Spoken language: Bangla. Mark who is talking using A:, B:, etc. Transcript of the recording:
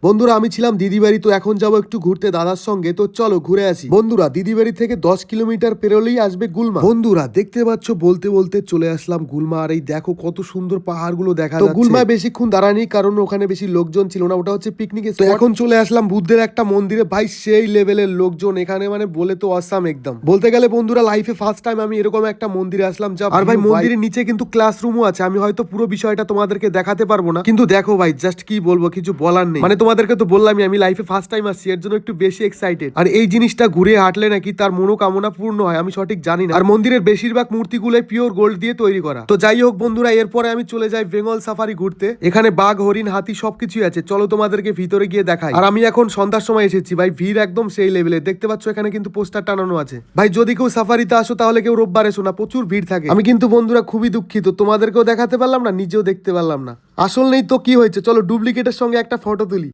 A: বন্ধুরা আমি ছিলাম দিদি বাড়ি, তো এখন যাবো একটু ঘুরতে দাদার সঙ্গে। তো চলো ঘুরে আসি। বন্ধুরা দিদি বাড়ি থেকে 10 কিলোমিটার পেরোলেই আসবে গুলমা। বন্ধুরা দেখতে পাচ্ছ, বলতে বলতে চলে আসলাম গুলমা। আর এই দেখো কত সুন্দর পাহাড় গুলো দেখা যাচ্ছে। গুলমা বেশিক্ষণ দাঁড়ানি, কারণ ওখানে বেশি লোকজন ছিল না, ওটা হচ্ছে পিকনিক। তো এখন চলে আসলাম বুদ্ধের একটা মন্দিরে। ভাই সেই লেভেলের লোকজন এখানে, মানে বলে তো অসাম একদম। বলতে গেলে বন্ধুরা লাইফে ফার্স্ট টাইম আমি এরকম একটা মন্দিরে আসলাম। যা আর ভাই মন্দিরের নিচে কিন্তু ক্লাসরুমও আছে। আমি হয়তো পুরো বিষয়টা তোমাদেরকে দেখাতে পারবো না, কিন্তু দেখো ভাই জাস্ট কি বলবো, কিছু বলার নেই। মানে তোমাদেরকে তো বললামই আমি লাইফে ফার্স্ট টাইম আসছি, এর জন্য একটু বেশি এক্সাইটেড। আর এই জিনিসটা ঘুরে হাঁটলে নাকি তার মনোকামনা পূর্ণ হয়, আমি সঠিক জানি না। আর মন্দিরের বেশিরভাগ মূর্তিগুলোই পিওর গোল্ড দিয়ে তৈরি করা। তো যাই হোক বন্ধুরা, এরপরে আমি চলে যাই বেঙ্গল সাফারি ঘুরতে। এখানে বাঘ, হরিণ, হাতি সবকিছুই আছে। চলো তোমাদেরকে ভিতরে গিয়ে দেখাই। আর আমি এখন সন্ধ্যার সময় এসেছি ভাই, ভিড় একদম সেই লেভেলে। দেখতে পাচ্ছ এখানে কিন্তু পোস্টার টানানো আছে। ভাই যদি কেউ সাফারিতে আসো তাহলে কেউ রোববার এসো না, প্রচুর ভিড় থাকে। আমি কিন্তু বন্ধুরা খুবই দুঃখিত, তোমাদেরকেও দেখাতে পারলাম না, নিজেও দেখতে পারলাম না। আসল নেই তো কি হয়েছে, চলো ডুপ্লিকেটের সঙ্গে একটা ফটো তুলি।